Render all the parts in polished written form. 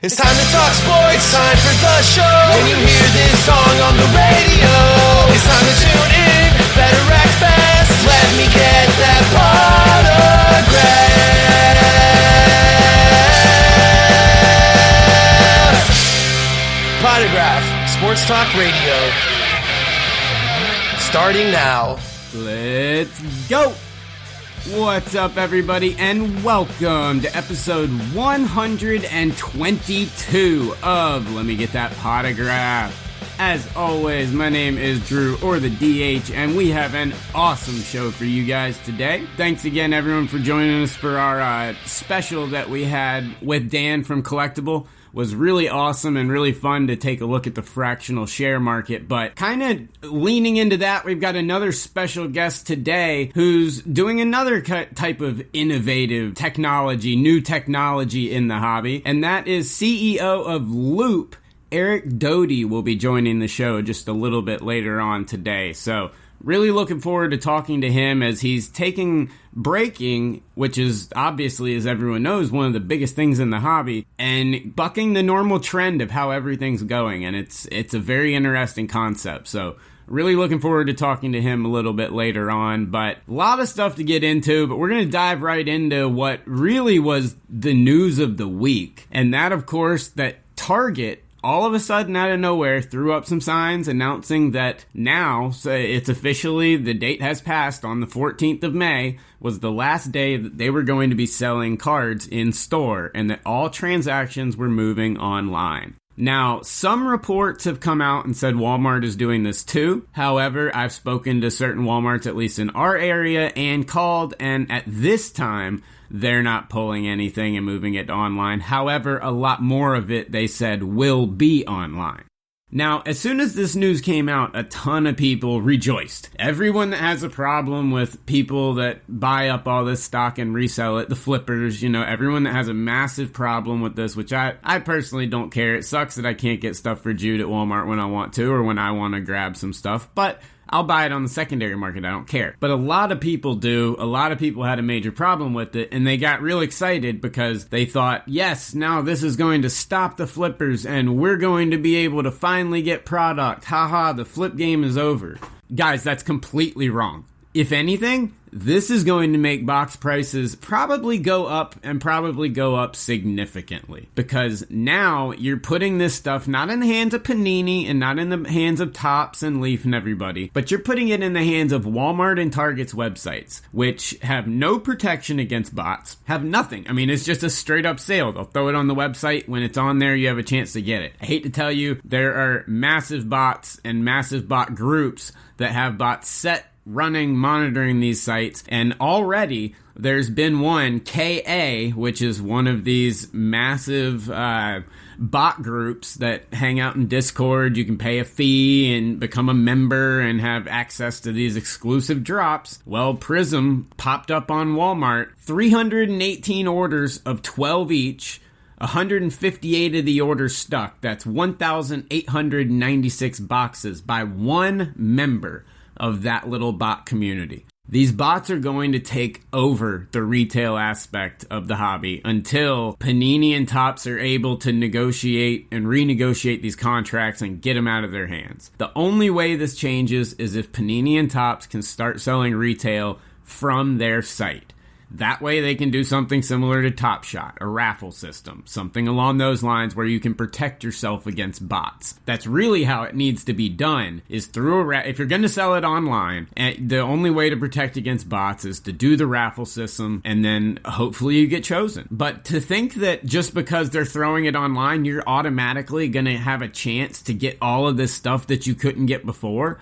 It's time to talk sports, time for the show. When you hear this song on the radio, it's time to tune in, better act fast. Let me get that Podagraph. Podagraph, Sports Talk Radio. Starting now. Let's go! What's up, everybody, and welcome to episode 122 of Let Me Get That Podagraph. As always, my name is Drew, or the DH, and we have an awesome show for you guys today. Thanks again, everyone, for joining us for our special that we had with Dan from Collectible. Was really awesome and really fun to take a look at the fractional share market. But kind of leaning into that, we've got another special guest today who's doing another type of innovative technology, new technology in the hobby. And that is CEO of Loupe, Eric Doty, will be joining the show just a little bit later on today. So really looking forward to talking to him as he's taking breaking, which is obviously, as everyone knows, one of the biggest things in the hobby, and bucking the normal trend of how everything's going. And it's a very interesting concept. So really looking forward to talking to him a little bit later on. But a lot of stuff to get into, but we're going to dive right into what really was the news of the week. And that, of course, that Target all of a sudden, out of nowhere, threw up some signs announcing that now, so it's officially, the date has passed on the 14th of May, was the last day that they were going to be selling cards in store, and that all transactions were moving online. Now, some reports have come out and said Walmart is doing this too. However, I've spoken to certain Walmarts, at least in our area, and called, and at this time, they're not pulling anything and moving it online. However, a lot more of it, they said, will be online. Now, as soon as this news came out, a ton of people rejoiced. Everyone that has a problem with people that buy up all this stock and resell it, the flippers, everyone that has a massive problem with this, which I personally don't care. It sucks that I can't get stuff for Jude at Walmart when I want to, or when I want to grab some stuff, but I'll buy it on the secondary market. I don't care. But a lot of people do. A lot of people had a major problem with it, and they got real excited because they thought, yes, now this is going to stop the flippers, and we're going to be able to finally get product. Haha, the flip game is over. Guys, that's completely wrong. If anything, this is going to make box prices probably go up, and probably go up significantly, because now you're putting this stuff not in the hands of Panini and not in the hands of Topps and Leaf and everybody, but you're putting it in the hands of Walmart and Target's websites, which have no protection against bots, have nothing. I mean, it's just a straight up sale. They'll throw it on the website. When it's on there, you have a chance to get it. I hate to tell you, there are massive bots and massive bot groups that have bots set running, monitoring these sites, and already there's been one, KA, which is one of these massive bot groups that hang out in Discord. You can pay a fee and become a member and have access to these exclusive drops. Well, Prism popped up on Walmart, 318 orders of 12 each, 158 of the orders stuck. That's 1,896 boxes by one member of that little bot community. These bots are going to take over the retail aspect of the hobby until Panini and Topps are able to negotiate and renegotiate these contracts and get them out of their hands. The only way this changes is if Panini and Topps can start selling retail from their site. That way they can do something similar to Top Shot, a raffle system, something along those lines where you can protect yourself against bots. That's really how it needs to be done, is through if you're going to sell it online, and the only way to protect against bots is to do the raffle system, and then hopefully you get chosen. But to think that just because they're throwing it online, you're automatically going to have a chance to get all of this stuff that you couldn't get before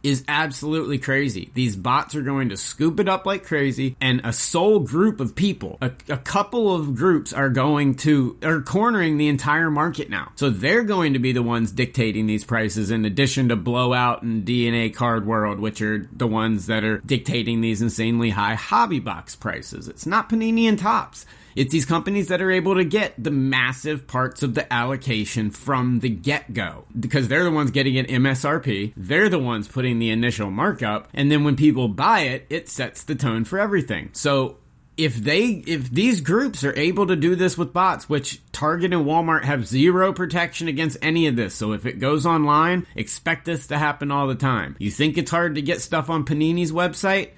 is absolutely crazy. These bots are going to scoop it up like crazy, and a sole group of people, a couple of groups are cornering the entire market now. So they're going to be the ones dictating these prices, in addition to Blowout and DNA Card World, which are the ones that are dictating these insanely high hobby box prices. It's not Panini and Topps. It's these companies that are able to get the massive parts of the allocation from the get-go, because they're the ones getting it MSRP. They're the ones putting the initial markup. And then when people buy it, it sets the tone for everything. So if these groups are able to do this with bots, which Target and Walmart have zero protection against any of this, so if it goes online, expect this to happen all the time. You think it's hard to get stuff on Panini's website?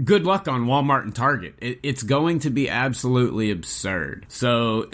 Good luck on Walmart and Target. It's going to be absolutely absurd. So,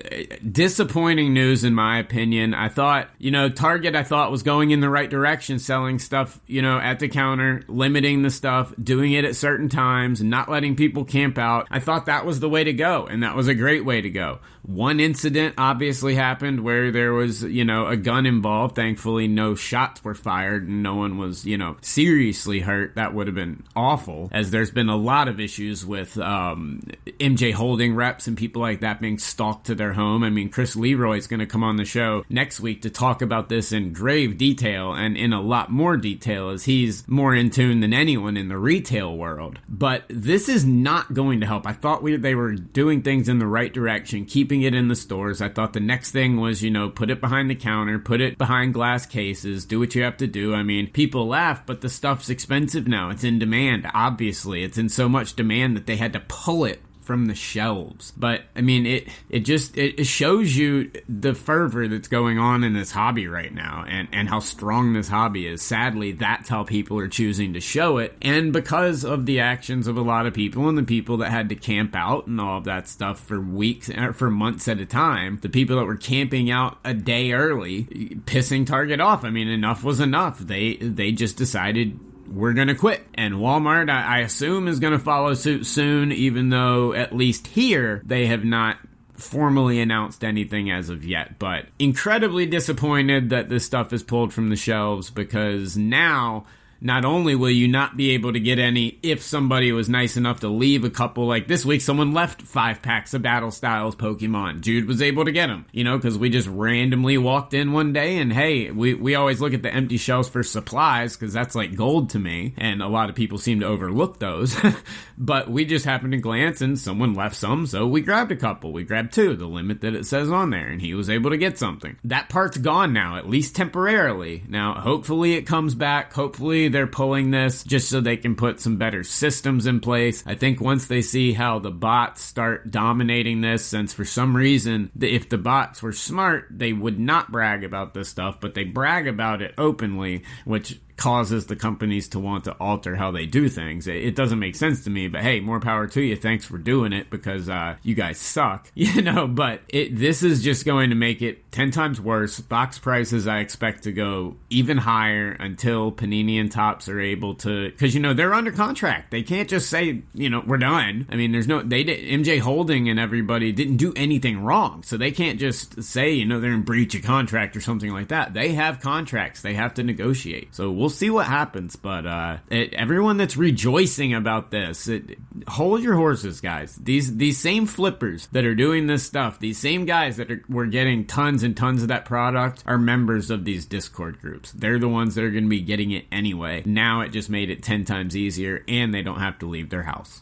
disappointing news in my opinion. I thought, Target I thought was going in the right direction, selling stuff, at the counter, limiting the stuff, doing it at certain times, not letting people camp out. I thought that was the way to go, and that was a great way to go. One incident obviously happened where there was, a gun involved. Thankfully, no shots were fired and no one was, seriously hurt. That would have been awful, as there's been a lot of issues with MJ Holding reps and people like that being stalked to their home. I mean, Chris Leroy is going to come on the show next week to talk about this in grave detail and in a lot more detail, as he's more in tune than anyone in the retail world. But this is not going to help. I thought they were doing things in the right direction, keeping it in the stores. I thought the next thing was, put it behind the counter, put it behind glass cases, do what you have to do. I mean, people laugh, but the stuff's expensive now. It's in demand. Obviously, it's in so much demand that they had to pull it from the shelves. But I mean, it shows you the fervor that's going on in this hobby right now, and how strong this hobby is. Sadly, that's how people are choosing to show it, and because of the actions of a lot of people and the people that had to camp out and all of that stuff for weeks, for months at a time, the people that were camping out a day early, pissing Target off. I mean, enough was enough. They just decided, we're going to quit. And Walmart, I assume, is going to follow suit soon, even though at least here they have not formally announced anything as of yet. But incredibly disappointed that this stuff is pulled from the shelves, because now not only will you not be able to get any if somebody was nice enough to leave a couple, like this week someone left 5 packs of Battle Styles Pokemon. Jude was able to get them, because we just randomly walked in one day, and hey, we always look at the empty shelves for supplies, because that's like gold to me, and a lot of people seem to overlook those. But we just happened to glance and someone left some, so we grabbed a couple. We grabbed 2, the limit that it says on there, and he was able to get something. That part's gone now, at least temporarily. Now, hopefully it comes back. Hopefully they're pulling this just so they can put some better systems in place. I think once they see how the bots start dominating this, since for some reason, if the bots were smart, they would not brag about this stuff, but they brag about it openly, which causes the companies to want to alter how they do things. It doesn't make sense to me, but hey, more power to you. Thanks for doing it, because you guys suck, but this is just going to make it 10 times worse. Box prices I expect to go even higher until Panini and Topps are able to, because they're under contract. They can't just say, we're done. I mean, MJ Holding and everybody didn't do anything wrong, so they can't just say, they're in breach of contract or something like that. They have contracts. They have to negotiate. So we'll see what happens, but everyone that's rejoicing about this, hold your horses, guys. These same flippers that are doing this stuff, these same guys that were getting tons and tons of that product, are members of these Discord groups. They're the ones that are going to be getting it anyway. Now it just made it 10 times easier, and they don't have to leave their house.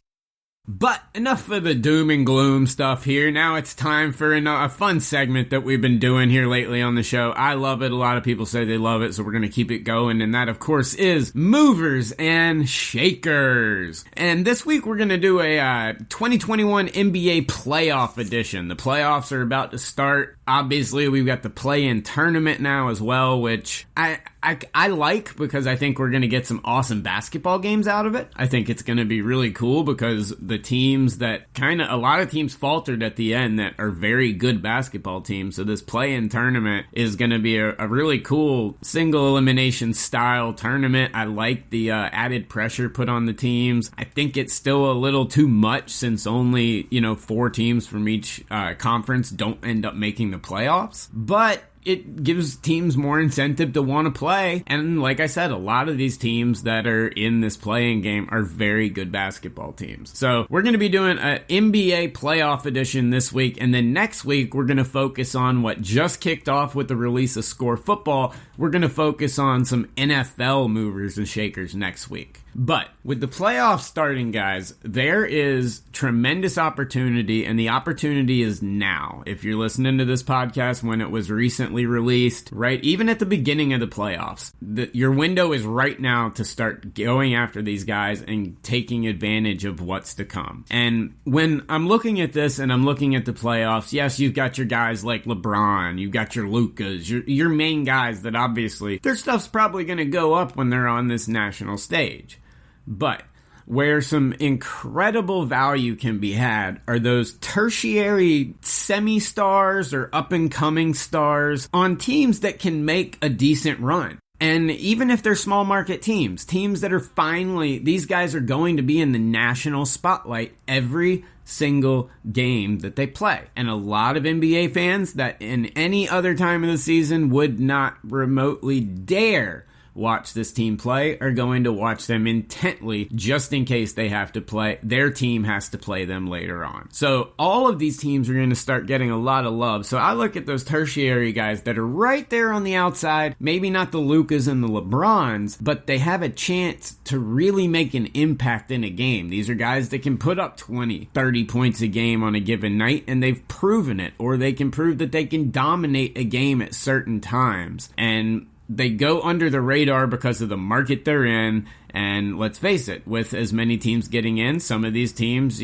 But enough of the doom and gloom stuff here. Now it's time for a fun segment that we've been doing here lately on the show. I love it. A lot of people say they love it, so we're going to keep it going. And that, of course, is Movers and Shakers. And this week we're going to do a 2021 NBA playoff edition. The playoffs are about to start. Obviously, we've got the play-in tournament now as well, which I like, because I think we're going to get some awesome basketball games out of it. I think it's going to be really cool, because the teams that a lot of teams faltered at the end that are very good basketball teams. So this play-in tournament is going to be a really cool single elimination style tournament. I like the added pressure put on the teams. I think it's still a little too much, since only, 4 teams from each conference don't end up making the playoffs. But it gives teams more incentive to want to play. And like I said, a lot of these teams that are in this playing game are very good basketball teams. So we're going to be doing an NBA playoff edition this week. And then next week, we're going to focus on what just kicked off with the release of Score Football. We're going to focus on some NFL movers and shakers next week. But with the playoffs starting, guys, there is tremendous opportunity, and the opportunity is now. If you're listening to this podcast when it was recently released, right, even at the beginning of the playoffs, your window is right now to start going after these guys and taking advantage of what's to come. And when I'm looking at this and I'm looking at the playoffs, yes, you've got your guys like LeBron, you've got your Lucas, your main guys that obviously their stuff's probably going to go up when they're on this national stage. But where some incredible value can be had are those tertiary semi-stars or up-and-coming stars on teams that can make a decent run. And even if they're small market teams that are finally, these guys are going to be in the national spotlight every single game that they play. And a lot of NBA fans that in any other time of the season would not remotely dare watch this team play are going to watch them intently just in case their team has to play them later on. So all of these teams are going to start getting a lot of love. So I look at those tertiary guys that are right there on the outside, maybe not the Lucas and the LeBrons, but they have a chance to really make an impact in a game. These are guys that can put up 20, 30 points a game on a given night, and they've proven it, or they can prove that they can dominate a game at certain times. And they go under the radar because of the market they're in, and let's face it, with as many teams getting in, some of these teams,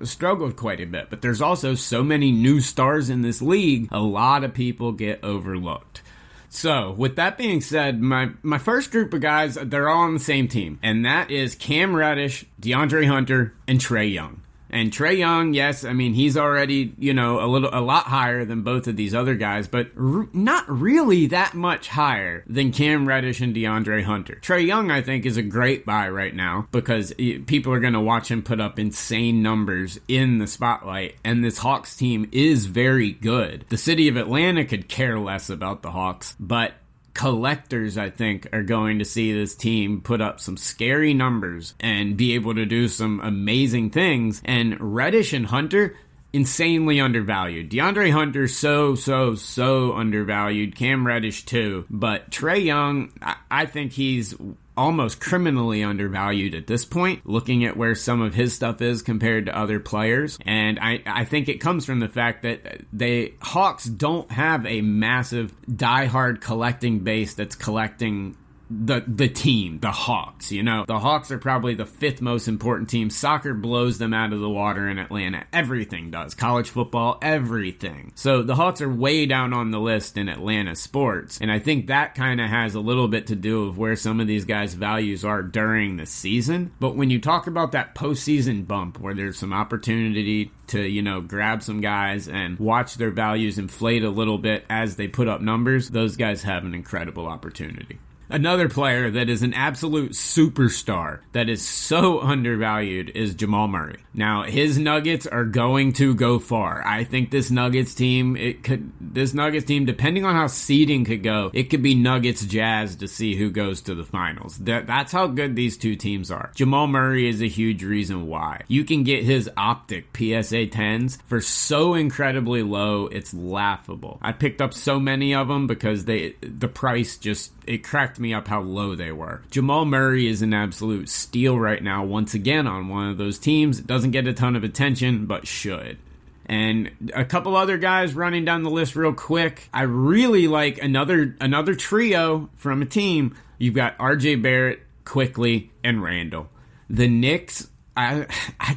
struggled quite a bit. But there's also so many new stars in this league, a lot of people get overlooked. So, with that being said, my first group of guys, they're all on the same team, and that is Cam Reddish, DeAndre Hunter, and Trae Young. And Trae Young, yes, I mean, he's already, a lot higher than both of these other guys, but not really that much higher than Cam Reddish and DeAndre Hunter. Trae Young, I think, is a great buy right now because people are going to watch him put up insane numbers in the spotlight, and this Hawks team is very good. The city of Atlanta could care less about the Hawks, but collectors, I think, are going to see this team put up some scary numbers and be able to do some amazing things. And Reddish and Hunter, insanely undervalued. DeAndre Hunter, so undervalued. Cam Reddish, too. But Trae Young, I think he's almost criminally undervalued at this point, looking at where some of his stuff is compared to other players. And I think it comes from the fact that Hawks don't have a massive diehard collecting base that's collecting the team, the Hawks, The Hawks are probably the fifth most important team. Soccer blows them out of the water in Atlanta. Everything does. College football, everything. So the Hawks are way down on the list in Atlanta sports. And I think that kind of has a little bit to do with where some of these guys' values are during the season. But when you talk about that postseason bump where there's some opportunity to, grab some guys and watch their values inflate a little bit as they put up numbers, those guys have an incredible opportunity. Another player that is an absolute superstar that is so undervalued is Jamal Murray. Now, his Nuggets are going to go far. I think this Nuggets team, depending on how seeding could go, it could be Nuggets Jazz to see who goes to the finals. That's how good these two teams are. Jamal Murray is a huge reason why. You can get his optic PSA 10s for so incredibly low, it's laughable. I picked up so many of them because the price just, it cracked me up how low they were. Jamal Murray is an absolute steal right now, once again on one of those teams. It doesn't get a ton of attention, but should. And a couple other guys running down the list real quick. I really like another trio from a team. You've got RJ Barrett, Quickly, and Randall. The Knicks, I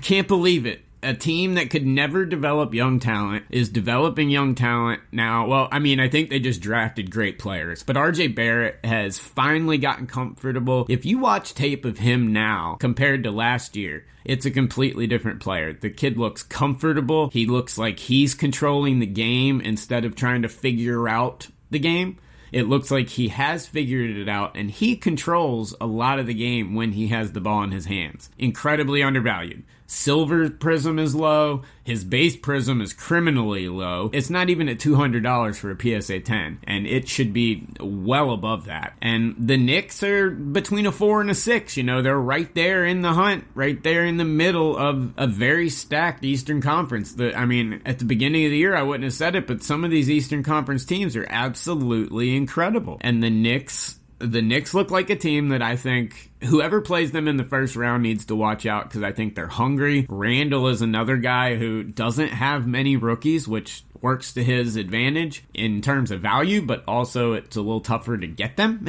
can't believe it. A team that could never develop young talent is developing young talent now. Well, I mean, I think they just drafted great players, but RJ Barrett has finally gotten comfortable. If you watch tape of him now compared to last year, it's a completely different player. The kid looks comfortable. He looks like he's controlling the game instead of trying to figure out the game. It looks like he has figured it out, and he controls a lot of the game when he has the ball in his hands. Incredibly undervalued. Silver prism is low. His base prism is criminally low. It's not even at $200 for a PSA 10, and it should be well above that. And the Knicks are between a 4 and a 6. They're right there in the hunt, right there in the middle of a very stacked Eastern Conference. At the beginning of the year, I wouldn't have said it, but some of these Eastern Conference teams are absolutely incredible. And the Knicks the Knicks look like a team that I think whoever plays them in the first round needs to watch out because I think they're hungry. Randall is another guy who doesn't have many rookies, which works to his advantage in terms of value, but also it's a little tougher to get them,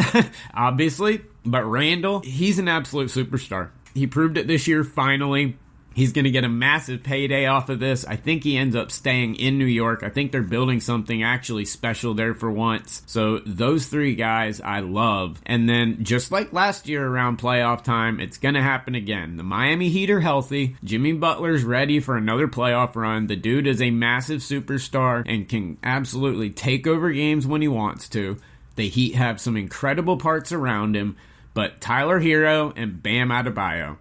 obviously. But Randall, he's an absolute superstar. He proved it this year, finally. He's going to get a massive payday off of this. I think he ends up staying in New York. I think they're building something actually special there for once. So those three guys I love. And then just like last year around playoff time, it's going to happen again. The Miami Heat are healthy. Jimmy Butler's ready for another playoff run. The dude is a massive superstar and can absolutely take over games when he wants to. The Heat have some incredible parts around him, but Tyler Hero and Bam Adebayo,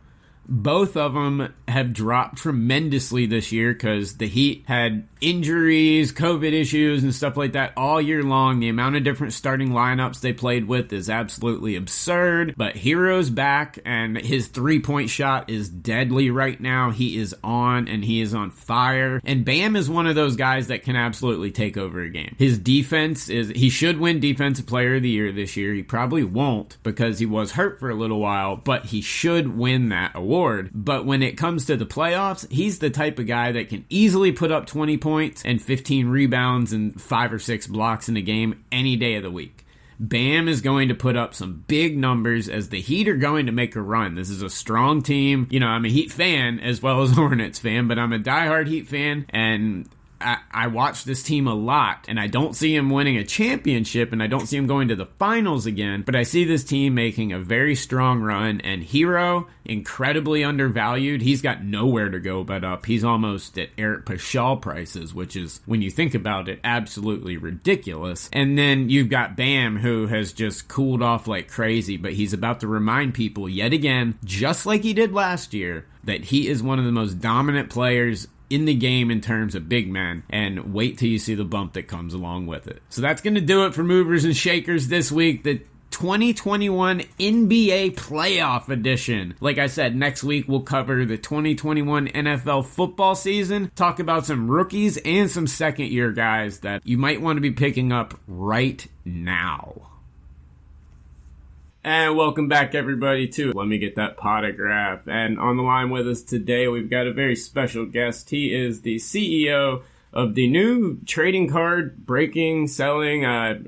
both of them have dropped tremendously this year because the Heat had injuries, COVID issues, and stuff like that all year long. The amount of different starting lineups they played with is absolutely absurd. But Hero's back, and his three-point shot is deadly right now. He is on, and he is on fire. And Bam is one of those guys that can absolutely take over a game. His defense is, he should win Defensive Player of the Year this year. He probably won't because he was hurt for a little while, but he should win that award. But when it comes to the playoffs, he's the type of guy that can easily put up 20 points and 15 rebounds and 5 or 6 blocks in a game any day of the week. Bam is going to put up some big numbers as the Heat are going to make a run. This is a strong team. You know, I'm a Heat fan as well as a Hornets fan, but I'm a diehard Heat fan, and I watch this team a lot, and I don't see him winning a championship, and I don't see him going to the finals again, but I see this team making a very strong run, and Hero, incredibly undervalued. He's got nowhere to go but up. He's almost at Eric Paschall prices, which is, when you think about it, absolutely ridiculous. And then you've got Bam, who has just cooled off like crazy, but he's about to remind people yet again, just like he did last year, that he is one of the most dominant players in the game in terms of big men, and wait till you see the bump that comes along with it. So that's going to do it for Movers and Shakers this week, the 2021 NBA Playoff Edition. Like I said, next week we'll cover the 2021 NFL football season, talk about some rookies and some second-year guys that you might want to be picking up right now. And welcome back, everybody, to Let Me Get That Podagraph. And on the line with us today, we've got a very special guest. He is the CEO of the new trading card breaking, selling,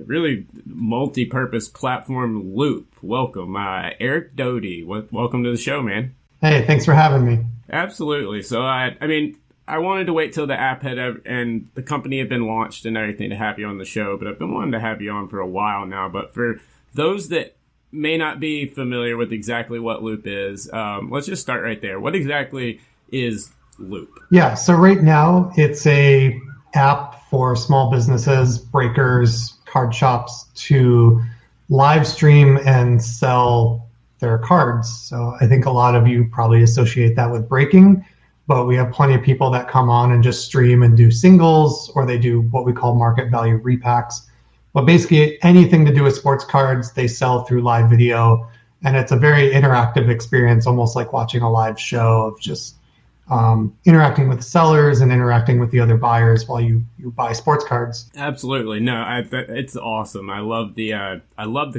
really multi-purpose platform Loupe. Welcome, Eric Doty. Welcome to the show, man. Hey, thanks for having me. Absolutely. So, I wanted to wait till the app and the company had been launched and everything to have you on the show, but I've been wanting to have you on for a while now. But for those that may not be familiar with exactly what Loupe is, let's just start right there. What exactly is Loupe? Yeah, so right now it's a app for small businesses, breakers, card shops to live stream and sell their cards. So I think a lot of you probably associate that with breaking, but we have plenty of people that come on and just stream and do singles, or they do what we call market value repacks. But basically anything to do with sports cards, they sell through live video. And it's a very interactive experience, almost like watching a live show of just interacting with the sellers and interacting with the other buyers while you buy sports cards. Absolutely. No, it's awesome. I love the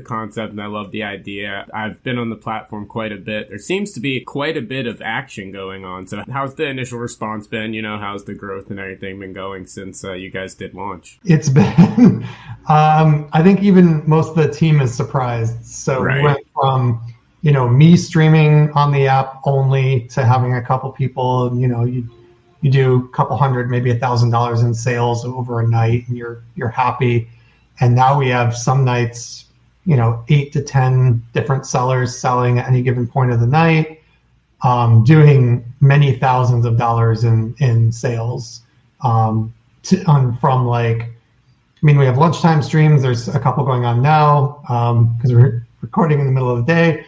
concept and I love the idea. I've been on the platform quite a bit. There seems to be quite a bit of action going on. So how's the initial response been? You know, how's the growth and everything been going since you guys did launch? It's been, I think even most of the team is surprised. So right. We went from me streaming on the app only to having a couple people, you do a couple hundred, maybe $1,000 in sales over a night and you're happy. And now we have some nights, 8 to 10 different sellers selling at any given point of the night, doing many thousands of dollars in sales. We have lunchtime streams. There's a couple going on now because we're recording in the middle of the day.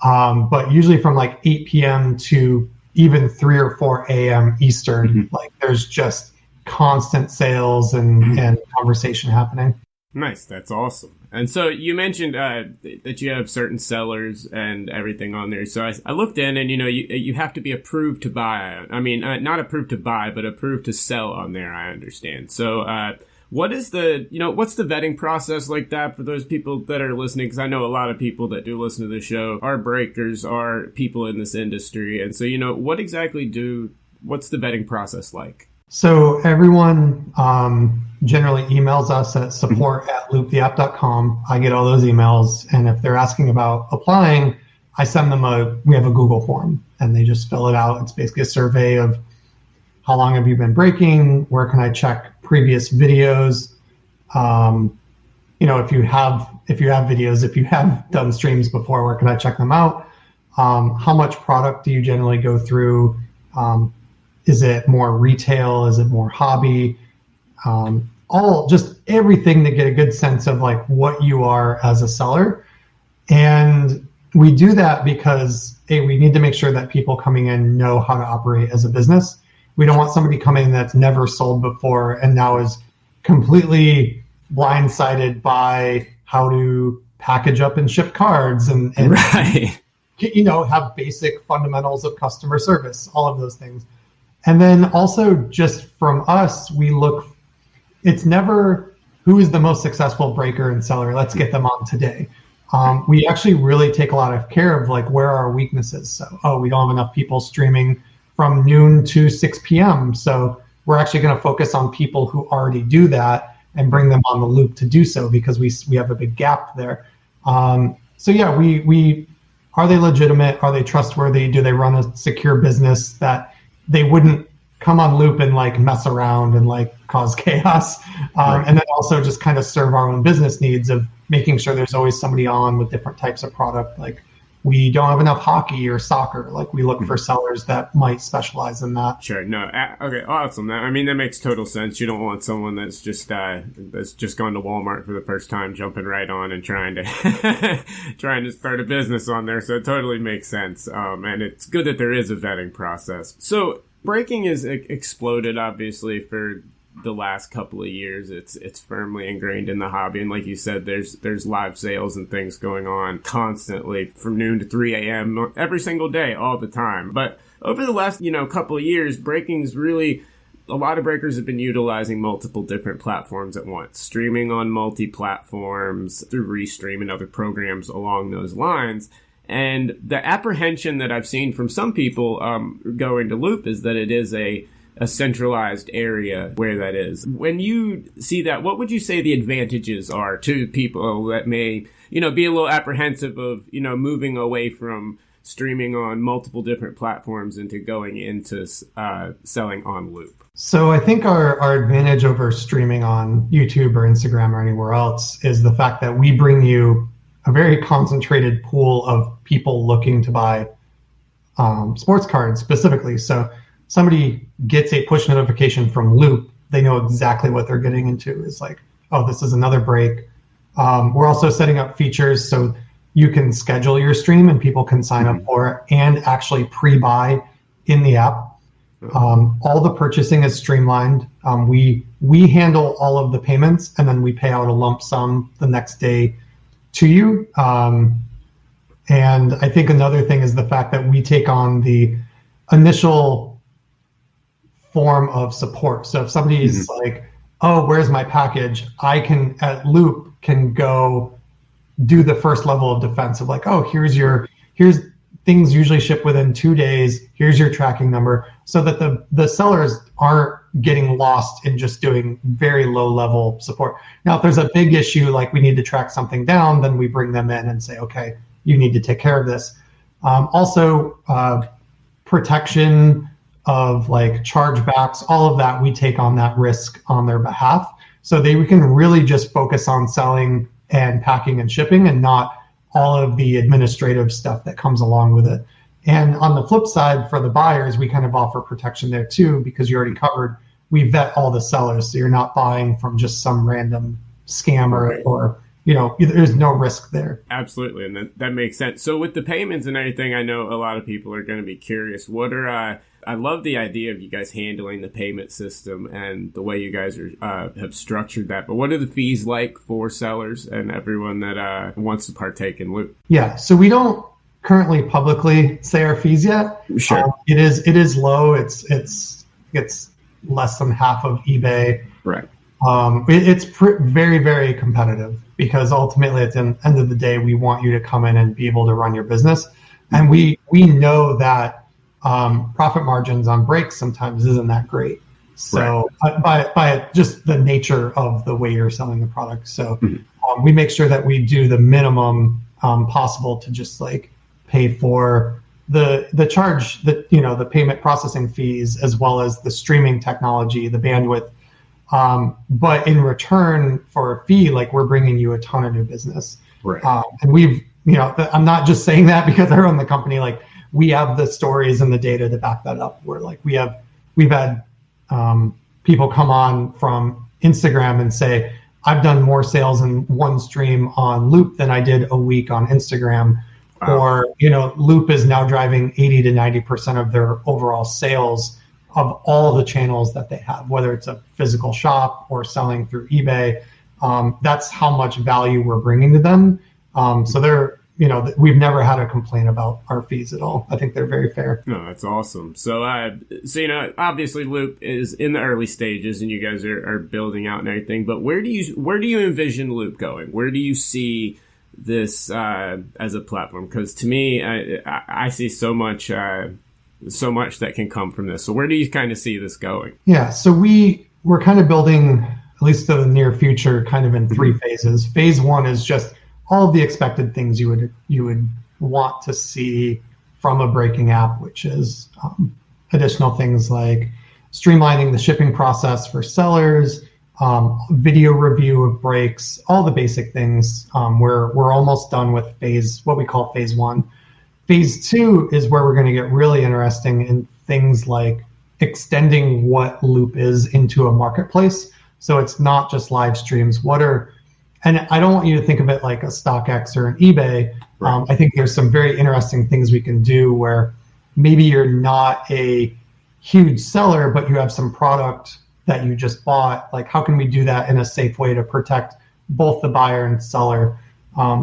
But usually from like 8 p.m. to even 3 or 4 a.m. Eastern, like there's just constant sales and conversation happening. Nice. That's awesome. And so you mentioned that you have certain sellers and everything on there. So I looked in and, you have to be approved to buy. I mean, not approved to buy, but approved to sell on there, I understand. So What is what's the vetting process like that for those people that are listening? Because I know a lot of people that do listen to the show are breakers, are people in this industry. And so, what's the vetting process like? So everyone generally emails us at support@loupetheapp.com. I get all those emails. And if they're asking about applying, I send them we have a Google form and they just fill it out. It's basically a survey of how long have you been breaking? Where can I check previous videos? If you have videos, if you have done streams before, where can I check them out? How much product do you generally go through? Is it more retail? Is it more hobby? Just everything to get a good sense of like what you are as a seller. And we do that because we need to make sure that people coming in know how to operate as a business. We don't want somebody coming in that's never sold before and now is completely blindsided by how to package up and ship cards and right. Have basic fundamentals of customer service, all of those things. And then also just from us, it's never who is the most successful breaker and seller. Let's get them on today. We actually really take a lot of care of like where are our weaknesses. So, we don't have enough people streaming from noon to 6 p.m. So we're actually going to focus on people who already do that and bring them on the loop to do so because we have a big gap there. We are they legitimate? Are they trustworthy? Do they run a secure business that they wouldn't come on loop and like mess around and like cause chaos? Right. And then also just kind of serve our own business needs of making sure there's always somebody on with different types of product. Like we don't have enough hockey or soccer. Like we look for sellers that might specialize in that. Sure. No. Okay. Awesome. That makes total sense. You don't want someone that's just gone to Walmart for the first time, jumping right on and trying to start a business on there. So it totally makes sense. And it's good that there is a vetting process. So breaking has exploded, obviously, for the last couple of years. It's firmly ingrained in the hobby, and like you said, there's live sales and things going on constantly from noon to 3 a.m. every single day, all the time. But over the last couple of years, breaking's really, a lot of breakers have been utilizing multiple different platforms at once, streaming on multi-platforms through Restream and other programs along those lines. And the apprehension that I've seen from some people going to Loupe is that it is a centralized area where that is. When you see that, what would you say the advantages are to people that may, be a little apprehensive of, moving away from streaming on multiple different platforms into going into selling on Loupe? So I think our advantage over streaming on YouTube or Instagram or anywhere else is the fact that we bring you a very concentrated pool of people looking to buy sports cards specifically. So somebody gets a push notification from Loupe, they know exactly what they're getting into. It's like, oh, this is another break. We're also setting up features so you can schedule your stream and people can sign up for it and actually pre-buy in the app. All the purchasing is streamlined. We handle all of the payments and then we pay out a lump sum the next day to you. And I think another thing is the fact that we take on the initial form of support. So if somebody is like, oh, where's my package? I can, at Loupe, can go do the first level of defense of like, oh, here's things usually ship within 2 days. Here's your tracking number, so that the sellers aren't getting lost in just doing very low level support. Now, if there's a big issue, like we need to track something down, then we bring them in and say, okay, you need to take care of this. Also, protection of like chargebacks, all of that, we take on that risk on their behalf. So we can really just focus on selling and packing and shipping and not all of the administrative stuff that comes along with it. And on the flip side, for the buyers, we kind of offer protection there too, because you already covered, we vet all the sellers. So you're not buying from just some random scammer or there's no risk there. Absolutely. And that makes sense. So with the payments and everything, I know a lot of people are going to be curious. I love the idea of you guys handling the payment system and the way you guys have structured that. But what are the fees like for sellers and everyone that wants to partake in Loupe? Yeah. So we don't currently publicly say our fees yet. Sure. It is low. It's less than half of eBay. Right. It's very, very competitive because ultimately at the end of the day, we want you to come in and be able to run your business. And we know that profit margins on brakes sometimes isn't that great. So by just the nature of the way you're selling the product. So we make sure that we do the minimum possible to just like pay for the charge that, the payment processing fees, as well as the streaming technology, the bandwidth. But in return for a fee, like we're bringing you a ton of new business. Right. And we've, I'm not just saying that because I run the company. Like we have the stories and the data to back that up. Where like we've had people come on from Instagram and say, I've done more sales in one stream on Loupe than I did a week on Instagram. Wow. Or, Loupe is now driving 80 to 90% of their overall sales of all the channels that they have, whether it's a physical shop or selling through eBay. That's how much value we're bringing to them. So they're, we've never had a complaint about our fees at all. I think they're very fair. No, that's awesome. So, obviously Loupe is in the early stages and you guys are building out and everything, but where do you envision Loupe going? Where do you see this as a platform? Because to me, I see so much that can come from this. So where do you kind of see this going? Yeah, so we're kind of building, at least the near future, kind of in three phases. Phase one is just all of the expected things you would want to see from a braking app, which is additional things like streamlining the shipping process for sellers, video review of brakes, all the basic things. We're almost done with what we call phase one. Phase two is where we're going to get really interesting in things like extending what Loupe is into a marketplace. So it's not just live streams. And I don't want you to think of it like a StockX or an eBay. Right. I think there's some very interesting things we can do where maybe you're not a huge seller, but you have some product that you just bought. Like, how can we do that in a safe way to protect both the buyer and seller?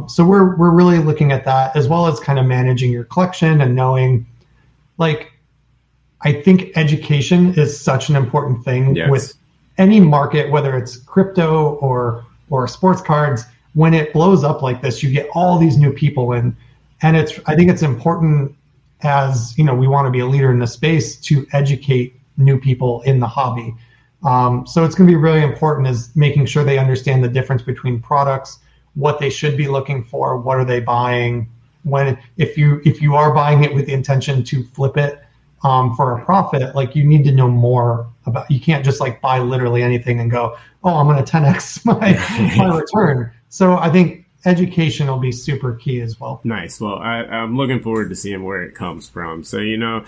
So we're really looking at that, as well as kind of managing your collection and knowing, like, I think education is such an important thing with any market, whether it's crypto or sports cards. When it blows up like this, you get all these new people in, and I think it's important, as we want to be a leader in the space, to educate new people in the hobby. So it's going to be really important, is making sure they understand the difference between products, what they should be looking for, what are they buying, if you are buying it with the intention to flip it for a profit, like you need to know more about. You can't just like buy literally anything and go, oh, I'm going to 10x my return. So I think education will be super key as well. Nice. Well, I'm looking forward to seeing where it comes from. So, to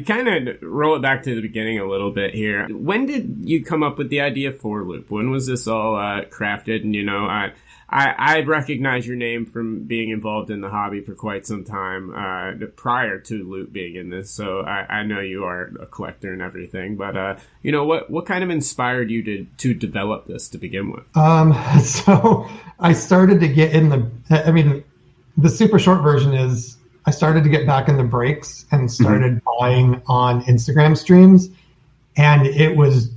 kind of roll it back to the beginning a little bit here. When did you come up with the idea for Loupe? When was this all crafted? And, I recognize your name from being involved in the hobby for quite some time prior to Loupe being in this. So I know you are a collector and everything. But, what kind of inspired you to develop this to begin with? So I started to get the super short version is I started to get back in the brakes and started buying on Instagram streams. And it was,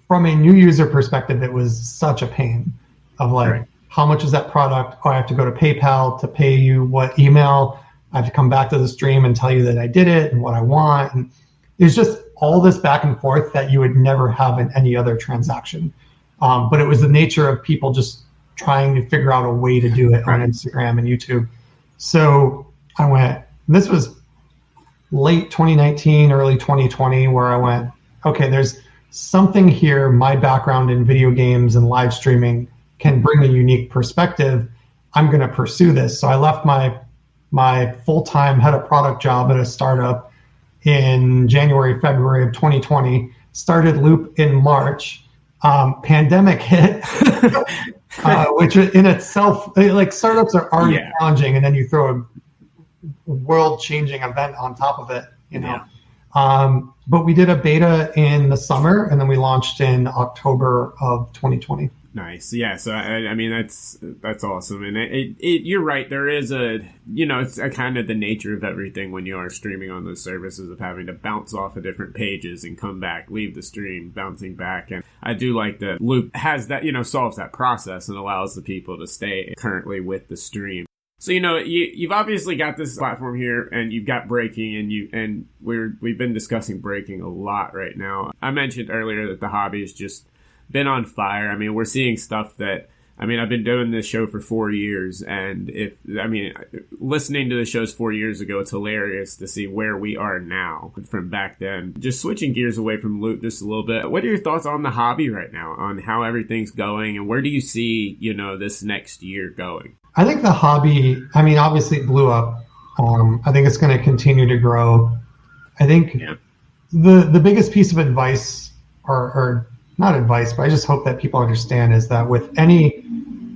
from a new user perspective, it was such a pain of like, right. How much is that product? Oh, I have to go to PayPal to pay you what email. I have to come back to the stream and tell you that I did it and what I want. And there's just all this back and forth that you would never have in any other transaction. But it was the nature of people just trying to figure out a way to do it on Instagram and YouTube. So I went, this was late 2019, early 2020, where I went, okay, there's something here. My background in video games and live streaming can bring a unique perspective. I'm going to pursue this. So I left my full-time head of product job at a startup in January, February of 2020, started Loupe in March. Pandemic hit, which in itself, like startups are already challenging, and then you throw a world-changing event on top of it, But we did a beta in the summer, and then we launched in October of 2020. Nice. Yeah. So, I mean, that's awesome. And you're right. There is it's a kind of the nature of everything when you are streaming on those services of having to bounce off of different pages and come back, leave the stream, bouncing back. And I do like that Loupe has that, solves that process and allows the people to stay currently with the stream. So, you've obviously got this platform here and you've got breaking and we've been discussing breaking a lot right now. I mentioned earlier that the hobby has just been on fire. I mean, we're seeing stuff that, I've been doing this show for 4 years, and listening to the shows 4 years ago, it's hilarious to see where we are now from back then. Just switching gears away from Loupe just a little bit, what are your thoughts on the hobby right now, on how everything's going, and where do you see, this next year going? I think the hobby, obviously it blew up. I think it's going to continue to grow. I think the biggest piece of advice, or not advice, but I just hope that people understand, is that with any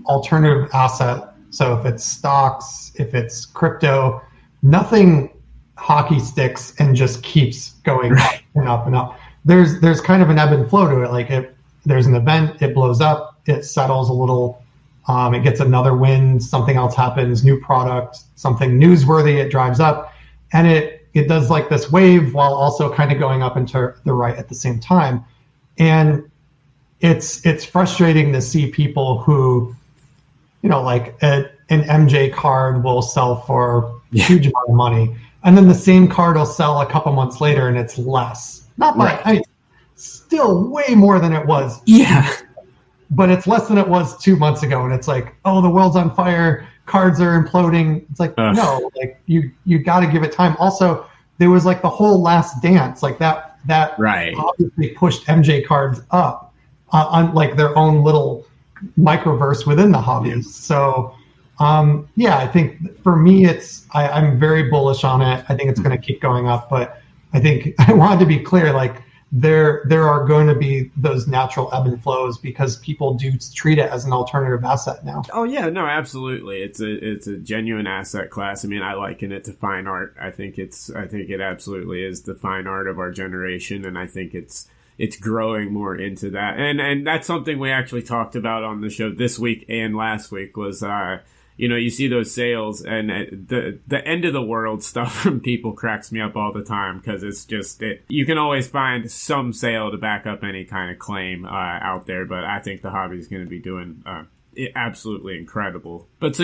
alternative asset, so if it's stocks, if it's crypto, nothing hockey sticks and just keeps going up and up and up. There's kind of an ebb and flow to it. Like if there's an event, it blows up, it settles a little, it gets another win, something else happens, new product, something newsworthy, it drives up, and it does like this wave while also kind of going up and to the right at the same time. And it's frustrating to see people who, like an MJ card will sell for a huge amount of money, and then the same card will sell a couple months later and it's less. Not by, still way more than it was. Yeah. But it's less than it was 2 months ago, and it's like, oh, the world's on fire, cards are imploding. It's like, no, like you got to give it time. Also, there was like the whole Last Dance, like that obviously pushed MJ cards up on like their own little microverse within the hobby. So, I think for me, I'm very bullish on it. I think it's going to keep going up, but I think I wanted to be clear, like there are going to be those natural ebb and flows because people do treat it as an alternative asset now. Oh yeah, no, absolutely. It's a genuine asset class. I liken it to fine art. I think it absolutely is the fine art of our generation, and I think it's growing more into that. And that's something we actually talked about on the show this week and last week was you see those sales, and the end of the world stuff from people cracks me up all the time because it's just you can always find some sale to back up any kind of claim out there, but I think the hobby is going to be doing absolutely incredible. But so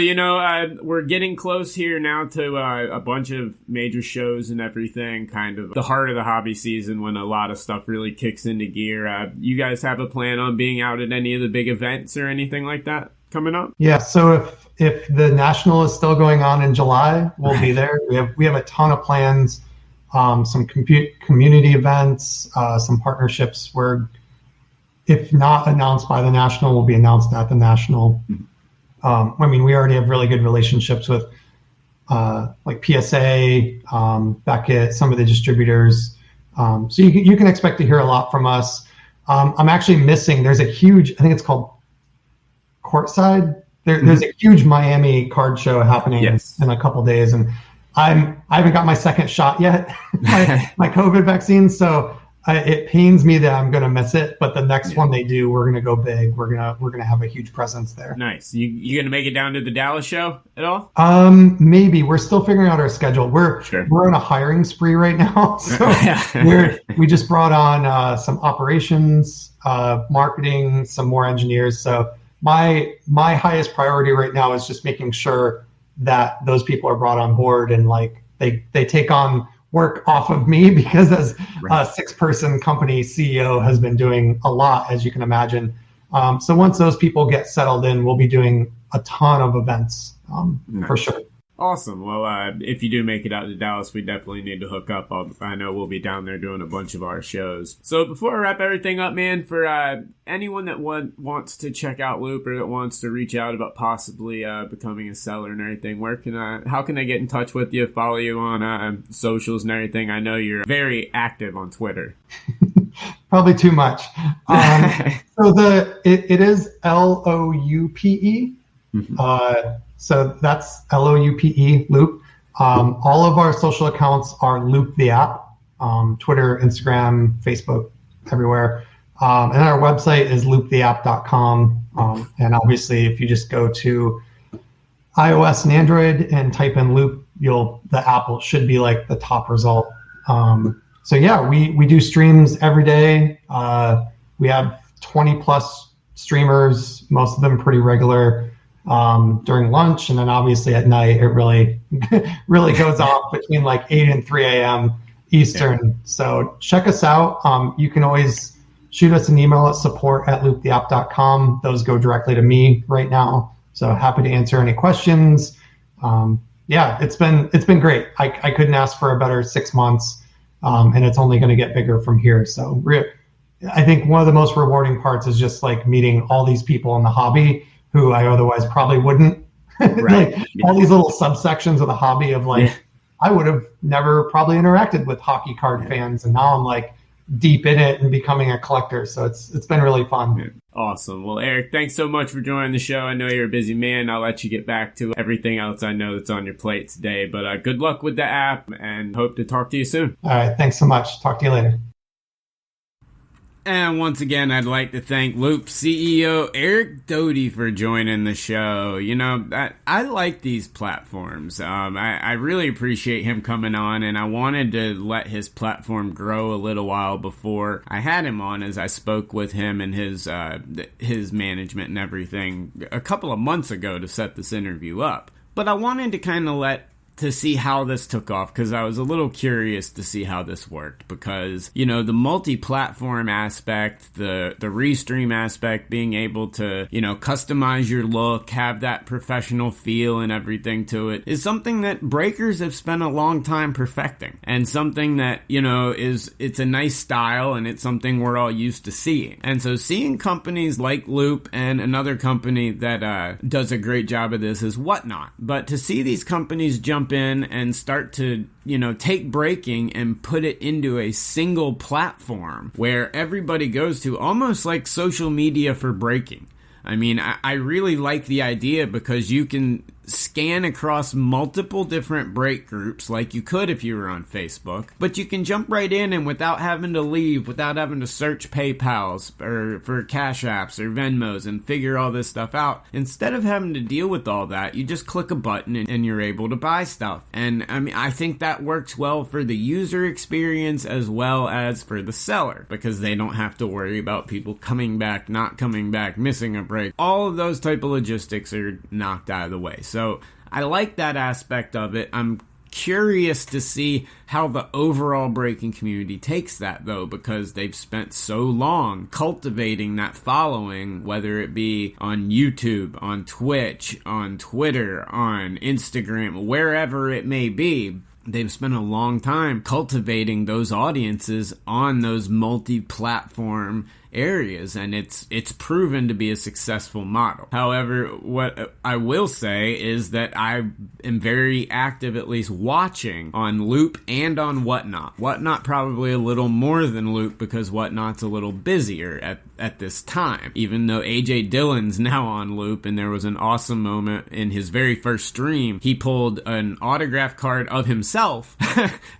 we're getting close here now to a bunch of major shows and everything, kind of the heart of the hobby season when a lot of stuff really kicks into gear. You guys have a plan on being out at any of the big events or anything like that coming up? Yeah, so if the National is still going on in July, we'll be there. We have a ton of plans, some community events, some partnerships where, if not announced by the National, will be announced at the National. We already have really good relationships with like PSA, Beckett, some of the distributors. So you can expect to hear a lot from us. I'm actually missing, there's a huge, I think it's called Courtside. There's a huge Miami card show happening in a couple days, and I haven't got my second shot yet, my COVID vaccine. So it pains me that I'm going to miss it. But the next one they do, we're going to go big. We're gonna have a huge presence there. Nice. You going to make it down to the Dallas show at all? Maybe. We're still figuring out our schedule. We're on a hiring spree right now. So we just brought on some operations, marketing, some more engineers. So my highest priority right now is just making sure that those people are brought on board and like they take on work off of me, because as a 6-person company CEO has been doing a lot, as you can imagine. So once those people get settled in, we'll be doing a ton of events for sure. Awesome. Well, if you do make it out to Dallas, we definitely need to hook up. I know we'll be down there doing a bunch of our shows. So before I wrap everything up, man, for anyone that wants to check out Loupe or that wants to reach out about possibly becoming a seller and everything, how can they get in touch with you, follow you on socials and everything? I know you're very active on Twitter. Probably too much. So it is LOUPE. So that's LOUPE, Loupe. All of our social accounts are Loupe the app, Twitter, Instagram, Facebook, everywhere. And our website is loupetheapp.com. And obviously, if you just go to iOS and Android and type in Loupe, the app should be like the top result. So yeah, we do streams every day. We have 20 plus streamers, most of them pretty regular, during lunch. And then obviously at night, it really, really goes off between like 8 and 3 a.m. Eastern. Yeah. So check us out. You can always shoot us an email at support@loupetheapp.com. Those go directly to me right now. So happy to answer any questions. Yeah, it's been great. I couldn't ask for a better 6 months. And it's only going to get bigger from here. So I think one of the most rewarding parts is just like meeting all these people in the hobby who I otherwise probably wouldn't. Right. Like all these little subsections of the hobby of like, I would have never probably interacted with hockey card fans. And now I'm like deep in it and becoming a collector. So it's been really fun. Awesome. Well, Eric, thanks so much for joining the show. I know you're a busy man. I'll let you get back to everything else I know that's on your plate today. But good luck with the app and hope to talk to you soon. All right. Thanks so much. Talk to you later. And once again, I'd like to thank Loupe CEO Eric Doty for joining the show. You know, I like these platforms. I really appreciate him coming on, and I wanted to let his platform grow a little while before I had him on, as I spoke with him and his management and everything a couple of months ago to set this interview up. But I wanted to kind of to see how this took off, because I was a little curious to see how this worked, because, you know, the multi-platform aspect, the restream aspect, being able to, you know, customize your look, have that professional feel and everything to it, is something that breakers have spent a long time perfecting, and something that, you know, it's a nice style, and it's something we're all used to seeing. And so seeing companies like Loupe and another company that does a great job of this is Whatnot, but to see these companies jump in and start to, you know, take breaking and put it into a single platform where everybody goes to, almost like social media for breaking. I mean, I really like the idea, because you can scan across multiple different break groups like you could if you were on Facebook, but you can jump right in, and without having to leave, without having to search PayPal's or for Cash Apps or Venmos and figure all this stuff out. Instead of having to deal with all that, you just click a button and you're able to buy stuff. And I mean, I think that works well for the user experience as well as for the seller, because they don't have to worry about people coming back, not coming back, missing a break. All of those type of logistics are knocked out of the way. So I like that aspect of it. I'm curious to see how the overall breaking community takes that, though, because they've spent so long cultivating that following, whether it be on YouTube, on Twitch, on Twitter, on Instagram, wherever it may be. They've spent a long time cultivating those audiences on those multi-platform areas, and it's proven to be a successful model. However, what I will say is that I am very active, at least watching, on Loupe and on Whatnot. Whatnot probably a little more than Loupe, because Whatnot's a little busier at this time, even though AJ Dillon's now on Loupe, and there was an awesome moment in his very first stream. He pulled an autograph card of himself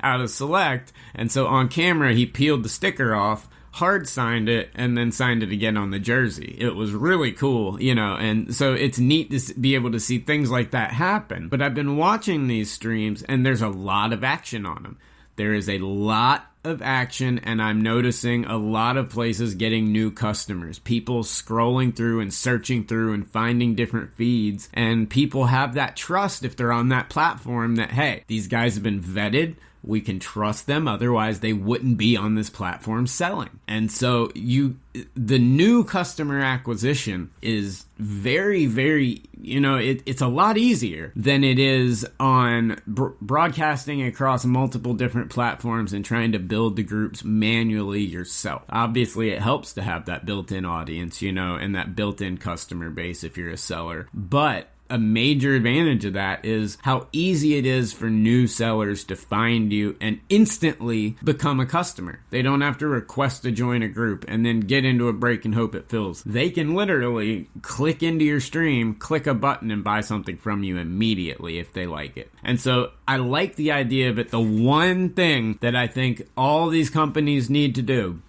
out of Select, and so on camera he peeled the sticker off, hard signed it, and then signed it again on the jersey. It was really cool, you know, and so it's neat to be able to see things like that happen. But I've been watching these streams, and there's a lot of action on them. There is a lot of action, and I'm noticing a lot of places getting new customers, people scrolling through and searching through and finding different feeds, and people have that trust if they're on that platform that, hey, these guys have been vetted, we can trust them, otherwise they wouldn't be on this platform selling. And so the new customer acquisition is very, very, you know, it's a lot easier than it is on broadcasting across multiple different platforms and trying to build the groups manually yourself. Obviously, it helps to have that built-in audience, you know, and that built-in customer base if you're a seller. But a major advantage of that is how easy it is for new sellers to find you and instantly become a customer. They don't have to request to join a group and then get into a break and hope it fills. They can literally click into your stream, click a button, and buy something from you immediately if they like it. And so I like the idea of it. The one thing that I think all these companies need to do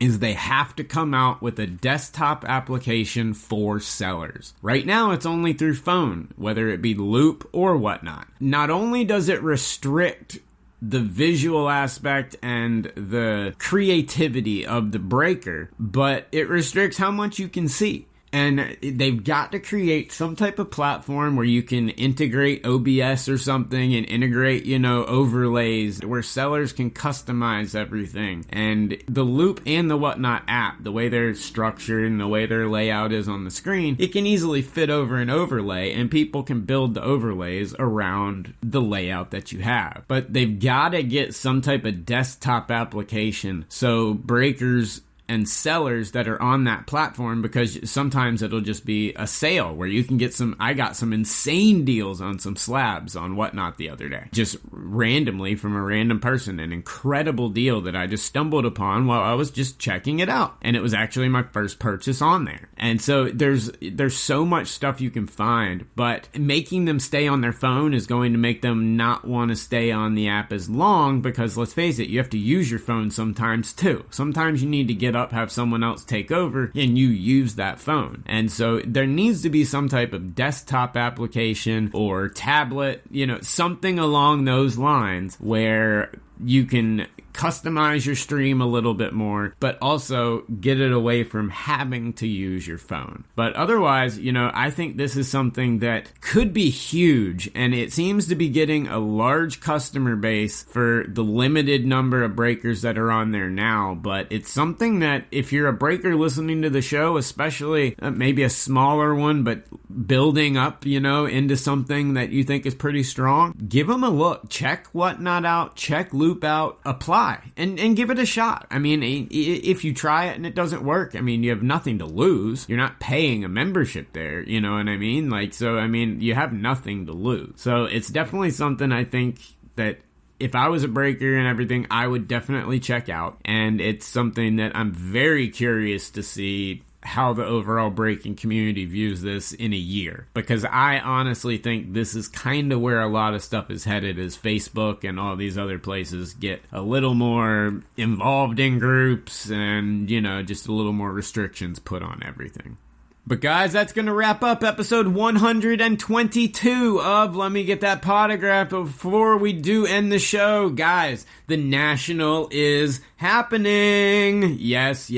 is they have to come out with a desktop application for sellers. Right now, it's only through phone, whether it be Loupe or whatnot. Not only does it restrict the visual aspect and the creativity of the breaker, but it restricts how much you can see. And they've got to create some type of platform where you can integrate OBS or something and integrate, overlays where sellers can customize everything. And the Loupe and the Whatnot app, the way they're structured and the way their layout is on the screen, it can easily fit over an overlay and people can build the overlays around the layout that you have. But they've got to get some type of desktop application so breakers and sellers that are on that platform, because sometimes it'll just be a sale where you can get I got some insane deals on some slabs on Whatnot the other day, just randomly from a random person, an incredible deal that I just stumbled upon while I was just checking it out. And it was actually my first purchase on there. And so there's so much stuff you can find, but making them stay on their phone is going to make them not want to stay on the app as long, because let's face it, you have to use your phone sometimes too. Sometimes you need to get up, have someone else take over, and you use that phone. And so there needs to be some type of desktop application or tablet, something along those lines where you can customize your stream a little bit more, but also get it away from having to use your phone. But otherwise, I think this is something that could be huge, and it seems to be getting a large customer base for the limited number of breakers that are on there now. But it's something that if you're a breaker listening to the show, especially maybe a smaller one, but building up, into something that you think is pretty strong, give them a look. Check Whatnot out, check Loupe out, apply. And give it a shot. I mean, if you try it and it doesn't work, you have nothing to lose. You're not paying a membership there, you know what I mean? You have nothing to lose. So it's definitely something I think that if I was a breaker and everything, I would definitely check out. And it's something that I'm very curious to see how the overall breaking community views this in a year, because I honestly think this is kind of where a lot of stuff is headed, as Facebook and all these other places get a little more involved in groups and, just a little more restrictions put on everything. But guys, that's going to wrap up episode 122 of Let Me Get That Podagraph. Before we do end the show, guys, the National is happening. Yes.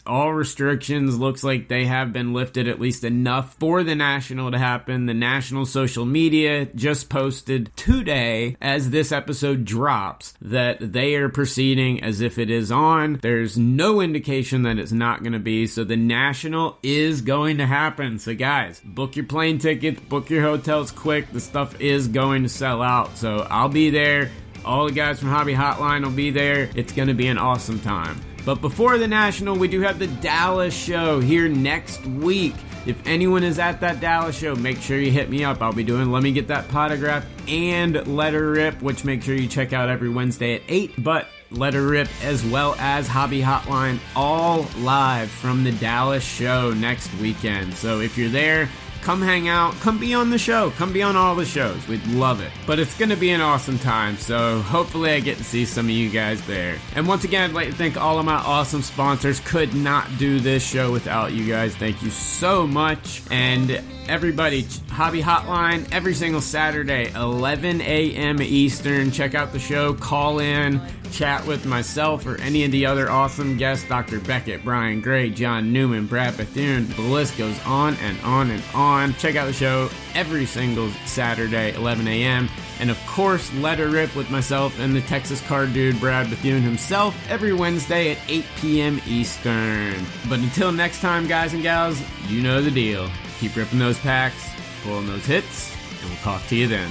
All restrictions looks like they have been lifted, at least enough for the National to happen. The National social media just posted today, as this episode drops, that they are proceeding as if it is on. There's no indication that it's not going to be, so the National is going to happen. So guys, book your plane tickets, book your hotels quick. The stuff is going to sell out. So I'll be there. All the guys from Hobby Hotline will be there. It's going to be an awesome time. But before the National, we do have the Dallas show here next week. If anyone is at that Dallas show, make sure you hit me up. I'll be doing Let Me Get That Podagraph and Letter Rip, which make sure you check out every Wednesday at 8. But Letter Rip as well as Hobby Hotline, all live from the Dallas show next weekend. So if you're there, come hang out, come be on the show, come be on all the shows. We'd love it. But it's going to be an awesome time, so hopefully I get to see some of you guys there. And once again, I'd like to thank all of my awesome sponsors. Could not do this show without you guys. Thank you so much. And everybody, Hobby Hotline, every single Saturday, 11 a.m. Eastern. Check out the show, call in, chat with myself or any of the other awesome guests, Dr. Beckett, Brian Gray, John Newman, Brad Bethune. The list goes on and on and on. Check out the show every single Saturday, 11 a.m. And of course, Let Her Rip with myself and the Texas Card Dude, Brad Bethune himself, every Wednesday at 8 p.m. Eastern. But until next time, guys and gals, you know the deal. Keep ripping those packs, pulling those hits, and we'll talk to you then.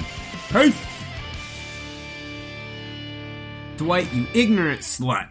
Peace! Dwight, you ignorant slut.